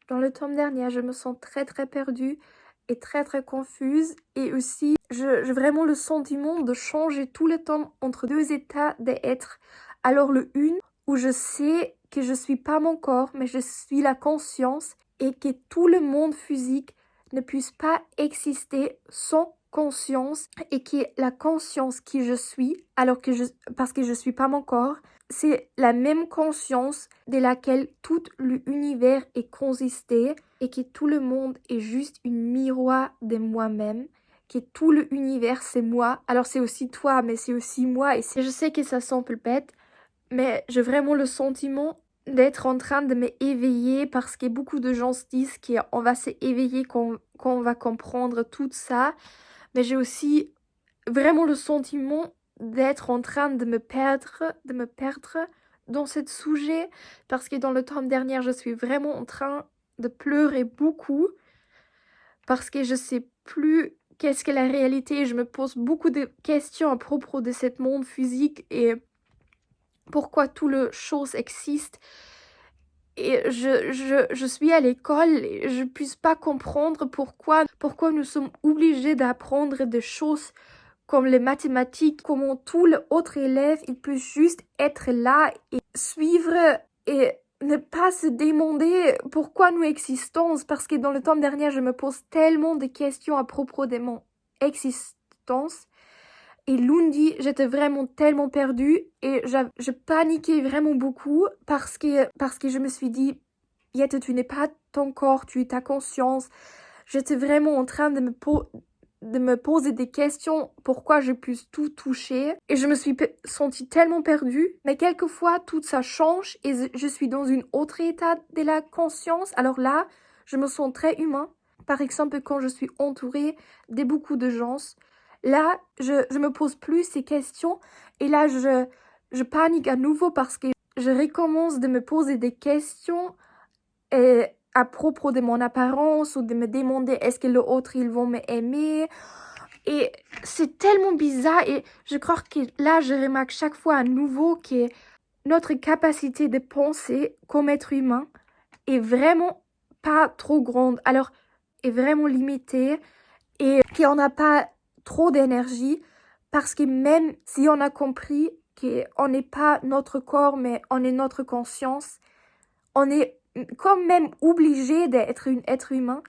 Dans le tome dernier, je me sens très très perdue et très très confuse. Et aussi, j'ai vraiment le sentiment de changer tout le temps entre deux états d'être. Alors le une, où je sais que je suis pas mon corps, mais je suis la conscience et que tout le monde physique ne puisse pas exister sans conscience et que la conscience qui je suis, parce que je suis pas mon corps, c'est la même conscience de laquelle tout l'univers est consisté et que tout le monde est juste une miroir de moi-même, que tout l'univers c'est moi. Alors c'est aussi toi, mais c'est aussi moi. Je sais que ça semble bête, mais j'ai vraiment le sentiment d'être en train de me éveiller parce que beaucoup de gens se disent qu'on va se éveiller quand on va comprendre tout ça. Mais j'ai aussi vraiment le sentiment d'être en train de me perdre dans ce sujet parce que dans le tome dernier, je suis vraiment en train de pleurer beaucoup parce que je sais plus qu'est-ce que la réalité. Je me pose beaucoup de questions à propos de ce monde physique et pourquoi toutes les choses existent. Et je suis à l'école et je ne puisse pas comprendre pourquoi nous sommes obligés d'apprendre des choses comme les mathématiques, comment tous les autres élèves, ils peuvent juste être là et suivre et ne pas se demander pourquoi nous existons. Parce que dans le temps dernier, je me pose tellement de questions à propos de mon existence. Et lundi, j'étais vraiment tellement perdue et je paniquais vraiment beaucoup parce que je me suis dit, Yette, tu n'es pas ton corps, tu es ta conscience. J'étais vraiment en train de me poser des questions, pourquoi je puisse tout toucher. Et je me suis sentie tellement perdue. Mais quelquefois, tout ça change et je suis dans une autre état de la conscience. Alors là, je me sens très humain. Par exemple, quand je suis entourée de beaucoup de gens, là, je me pose plus ces questions. Et là, je panique à nouveau parce que je recommence de me poser des questions à propos de mon apparence ou de me demander est-ce que les autres ils vont m'aimer. Et c'est tellement bizarre et je crois que là je remarque chaque fois à nouveau que notre capacité de penser comme être humain est vraiment pas trop grande, alors est vraiment limitée et qu'on n'a pas trop d'énergie parce que même si on a compris qu'on n'est pas notre corps mais on est notre conscience, on est quand même obligé d'être un être humain.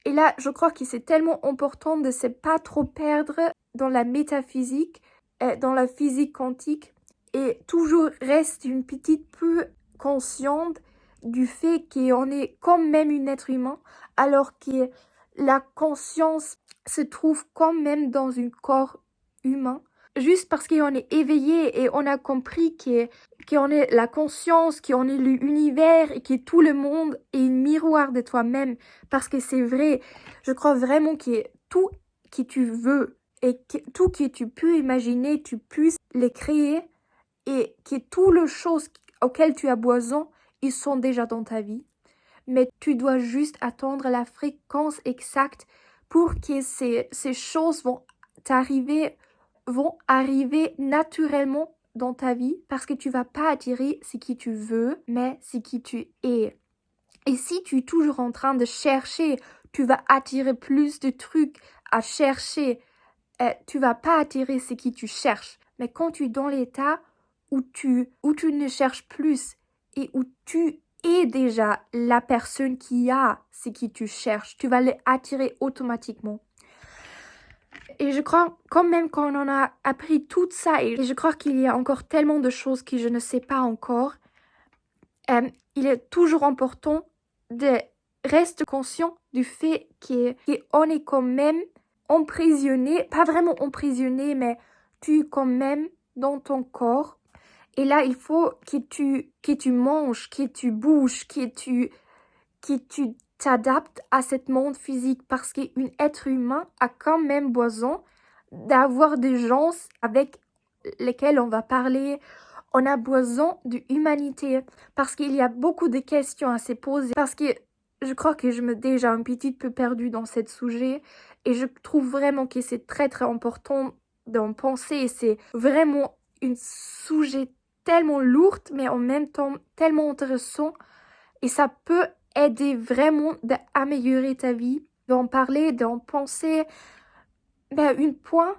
Et là, je crois que c'est tellement important de ne se pas trop perdre dans la métaphysique, dans la physique quantique, et toujours rester une petite peu consciente du fait qu'on est quand même un être humain, alors que la conscience se trouve quand même dans un corps humain. Juste parce qu'on est éveillé et on a compris qu'on est la conscience, qu'on est l'univers et que tout le monde est un miroir de toi-même. Parce que c'est vrai, je crois vraiment que tout que tu veux et tout que tu peux imaginer, tu puisses les créer et que toutes les choses auxquelles tu as besoin, ils sont déjà dans ta vie. Mais tu dois juste attendre la fréquence exacte pour que ces choses vont arriver naturellement dans ta vie parce que tu vas pas attirer ce qui tu veux, mais ce qui tu es. Et si tu es toujours en train de chercher, tu vas attirer plus de trucs à chercher. Tu vas pas attirer ce qui tu cherches. Mais quand tu es dans l'état où tu ne cherches plus et où tu es déjà la personne qui a ce qui tu cherches, tu vas les attirer automatiquement. Et je crois quand même qu'on en a appris tout ça et je crois qu'il y a encore tellement de choses que je ne sais pas encore. Il est toujours important de rester conscient du fait qu'on est quand même emprisonné, pas vraiment emprisonné, mais tu es quand même dans ton corps. Et là, il faut que tu manges, que tu bouges, que tu t'adaptes à ce monde physique parce qu'un être humain a quand même besoin d'avoir des gens avec lesquels on va parler. On a besoin d'humanité parce qu'il y a beaucoup de questions à se poser. Parce que je crois que je me déjà un petit peu perdue dans ce sujet et je trouve vraiment que c'est très très important d'en penser. Et c'est vraiment un sujet tellement lourd mais en même temps tellement intéressant et ça peut aider vraiment d'améliorer ta vie, d'en parler, d'en penser. Une point,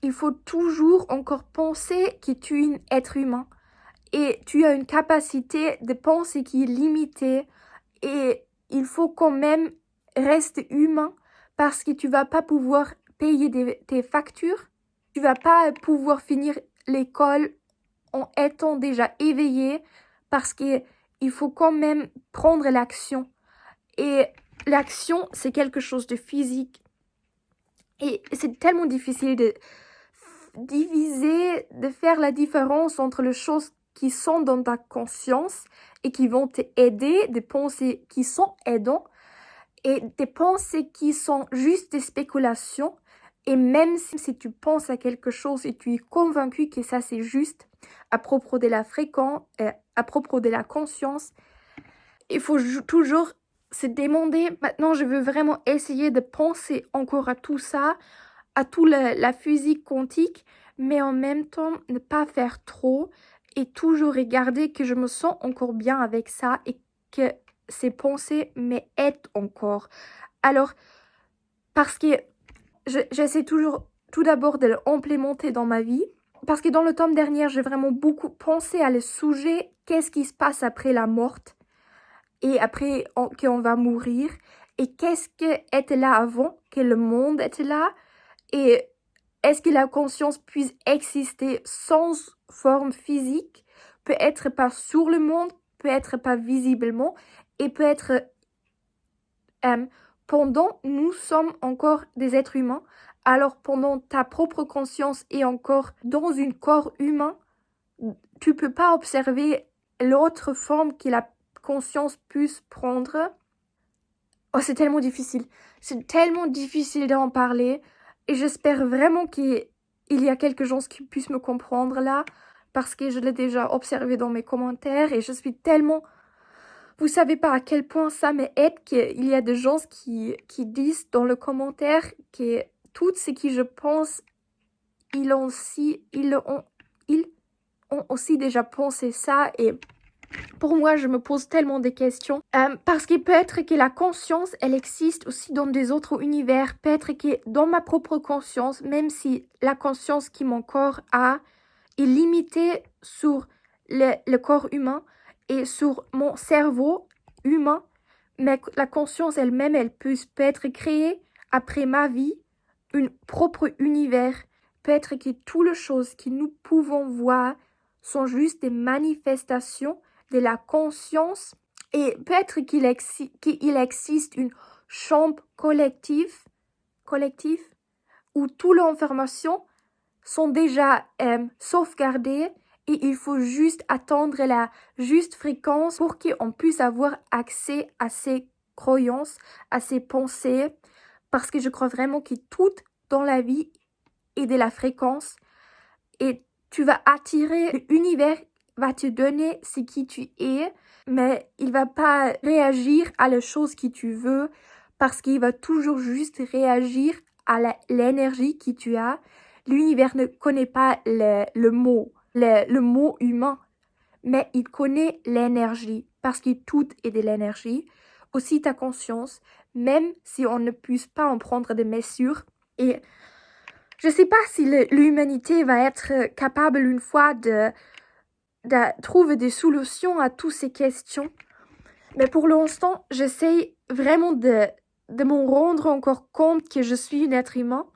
il faut toujours encore penser que tu es un être humain et tu as une capacité de penser qui est limitée et il faut quand même rester humain parce que tu vas pas pouvoir payer tes factures, tu vas pas pouvoir finir l'école en étant déjà éveillé parce que il faut quand même prendre l'action. Et l'action, c'est quelque chose de physique. Et c'est tellement difficile de diviser, de faire la différence entre les choses qui sont dans ta conscience et qui vont t'aider, des pensées qui sont aidantes et des pensées qui sont juste des spéculations. Et même si tu penses à quelque chose et tu es convaincu que ça c'est juste à propos de la fréquence, à propos de la conscience, il faut toujours se demander, maintenant je veux vraiment essayer de penser encore à tout ça, à toute la physique quantique, mais en même temps ne pas faire trop et toujours regarder que je me sens encore bien avec ça et que ces pensées m'aident encore. Alors, parce que j'essaie toujours tout d'abord de l'implémenter dans ma vie, parce que dans le tome dernier, j'ai vraiment beaucoup pensé à le sujet, qu'est-ce qui se passe après la mort et après qu'on va mourir, et qu'est-ce qui était là avant, que le monde était là, et est-ce que la conscience puisse exister sans forme physique, peut être pas sur le monde, peut être pas visiblement, et peut être pendant nous sommes encore des êtres humains, alors pendant ta propre conscience est encore dans un corps humain, tu peux pas observer l'autre forme que la conscience puisse prendre. Oh, c'est tellement difficile. C'est tellement difficile d'en parler. Et j'espère vraiment qu'il y a quelques gens qui puissent me comprendre là. Parce que je l'ai déjà observé dans mes commentaires. Et je suis tellement... Vous savez pas à quel point ça m'aide qu'il y a des gens qui disent dans le commentaire que tout ce que je pense, ils ont aussi déjà pensé ça. Et pour moi, je me pose tellement des questions. Parce que peut-être que la conscience, elle existe aussi dans des autres univers. Peut-être que dans ma propre conscience, même si la conscience que mon corps a est limitée sur le corps humain et sur mon cerveau humain, mais la conscience elle-même, elle peut être créée après ma vie, un propre univers. Peut-être que toutes les choses que nous pouvons voir sont juste des manifestations de la conscience et peut-être qu'il existe une chambre collective où toutes les informations sont déjà sauvegardées et il faut juste attendre la juste fréquence pour qu'on puisse avoir accès à ces croyances, à ces pensées, parce que je crois vraiment que tout dans la vie est de la fréquence et tu vas attirer, l'univers va te donner ce qui tu es, mais il va pas réagir à la chose que tu veux parce qu'il va toujours juste réagir à l'énergie que tu as. L'univers ne connaît pas le mot humain, mais il connaît l'énergie parce que tout est de l'énergie. Aussi ta conscience, même si on ne puisse pas en prendre des mesures. Et je sais pas si l'humanité va être capable une fois de trouver des solutions à toutes ces questions. Mais pour l'instant, j'essaie vraiment de m'en rendre encore compte que je suis un être humain.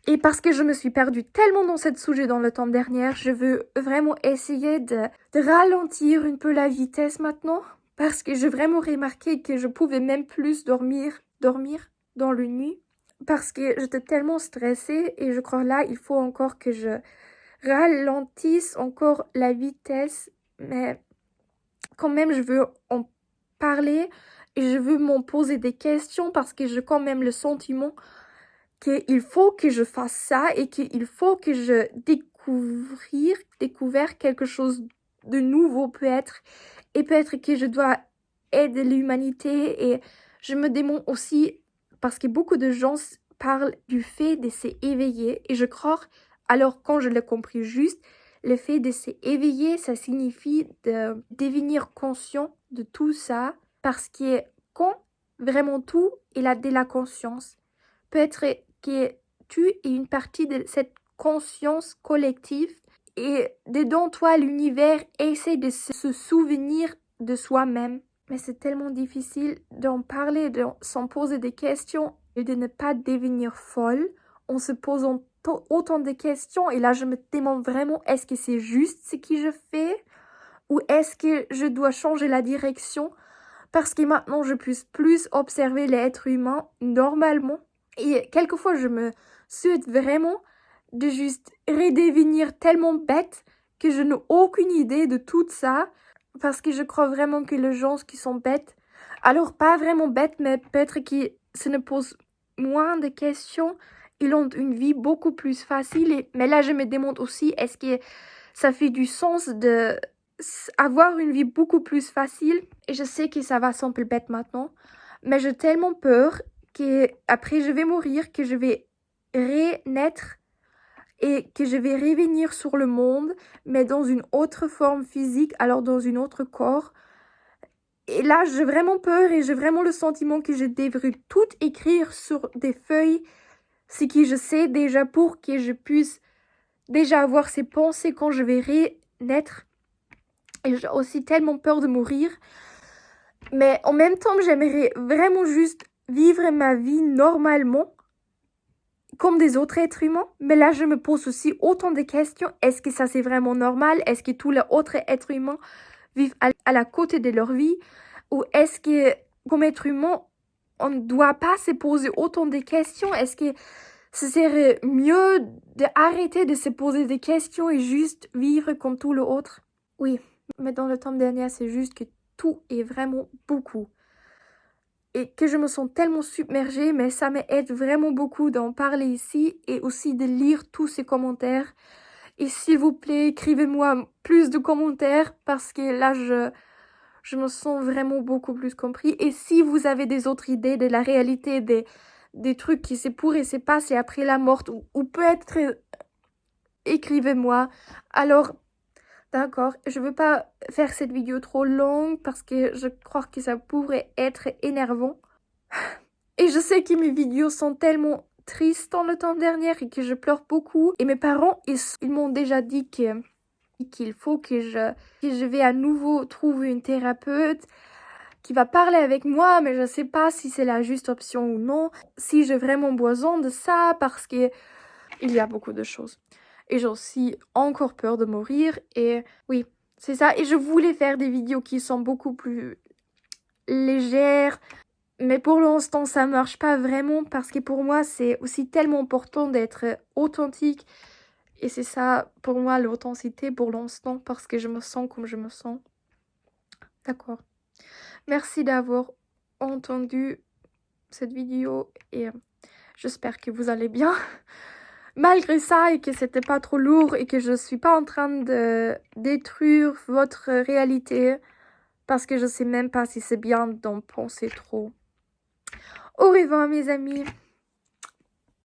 Et parce que je me suis perdue tellement dans ce sujet dans le temps dernier, je veux vraiment essayer de ralentir un peu la vitesse maintenant. Parce que j'ai vraiment remarqué que je pouvais même plus dormir dans la nuit. Parce que j'étais tellement stressée et je crois là, il faut encore que je ralentisse encore la vitesse. Mais quand même, je veux en parler et je veux m'en poser des questions parce que j'ai quand même le sentiment qu'il faut que je fasse ça et qu'il faut que je découvre quelque chose de nouveau peut-être. Et peut-être que je dois aider l'humanité. Et je me demande aussi, parce que beaucoup de gens parlent du fait de s'éveiller. Et je crois, alors quand je l'ai compris juste, le fait de s'éveiller, ça signifie de devenir conscient de tout ça. Parce que quand vraiment tout est là de la conscience, peut-être que tu es une partie de cette conscience collective et dedans toi l'univers essaie de se souvenir de soi-même. Mais c'est tellement difficile d'en parler, de s'en poser des questions et de ne pas devenir folle en se posant autant de questions. Et là, je me demande vraiment, est-ce que c'est juste ce que je fais ou est-ce que je dois changer la direction parce que maintenant, je puisse plus observer l'être humain normalement. Et quelquefois, je me souhaite vraiment de juste redevenir tellement bête que je n'ai aucune idée de tout ça. Parce que je crois vraiment que les gens qui sont bêtes, alors pas vraiment bêtes, mais peut-être qui se ne posent moins de questions, ils ont une vie beaucoup plus facile. Mais là, je me demande aussi, est-ce que ça fait du sens de avoir une vie beaucoup plus facile? Et je sais que ça va sembler bête maintenant, mais j'ai tellement peur que après je vais mourir, que je vais renaître et que je vais revenir sur le monde, mais dans une autre forme physique, alors dans un autre corps. Et là, j'ai vraiment peur et j'ai vraiment le sentiment que je devrais tout écrire sur des feuilles, ce que je sais déjà pour que je puisse déjà avoir ces pensées quand je vais renaître. Et j'ai aussi tellement peur de mourir. Mais en même temps, j'aimerais vraiment juste vivre ma vie normalement, comme des autres êtres humains. Mais là, je me pose aussi autant de questions. Est-ce que ça, c'est vraiment normal? Est-ce que tous les autres êtres humains vivent à la côté de leur vie? Ou est-ce que, comme être humain, on ne doit pas se poser autant de questions? Est-ce que ce serait mieux d'arrêter de se poser des questions et juste vivre comme tout le autre? Oui, mais dans le temps dernier, c'est juste que tout est vraiment beaucoup. Et que je me sens tellement submergée, mais ça m'aide vraiment beaucoup d'en parler ici et aussi de lire tous ces commentaires. Et s'il vous plaît, écrivez-moi plus de commentaires parce que là, je me sens vraiment beaucoup plus compris. Et si vous avez des autres idées de la réalité, des trucs qui se pourraient se passer après la mort, ou peut-être écrivez-moi. Alors, d'accord, je veux pas faire cette vidéo trop longue parce que je crois que ça pourrait être énervant. Et je sais que mes vidéos sont tellement tristes dans le temps dernier et que je pleure beaucoup. Et mes parents, ils m'ont déjà dit qu'il faut que je vais à nouveau trouver une thérapeute qui va parler avec moi, mais je sais pas si c'est la juste option ou non, si j'ai vraiment besoin de ça, parce que il y a beaucoup de choses. Et j'ai aussi encore peur de mourir, et oui, c'est ça. Et je voulais faire des vidéos qui sont beaucoup plus légères, mais pour l'instant, ça marche pas vraiment, parce que pour moi, c'est aussi tellement important d'être authentique. Et c'est ça, pour moi, l'authenticité pour l'instant, parce que je me sens comme je me sens. D'accord. Merci d'avoir entendu cette vidéo et j'espère que vous allez bien. Malgré ça et que c'était pas trop lourd et que je suis pas en train de détruire votre réalité parce que je sais même pas si c'est bien d'en penser trop. Au revoir mes amis.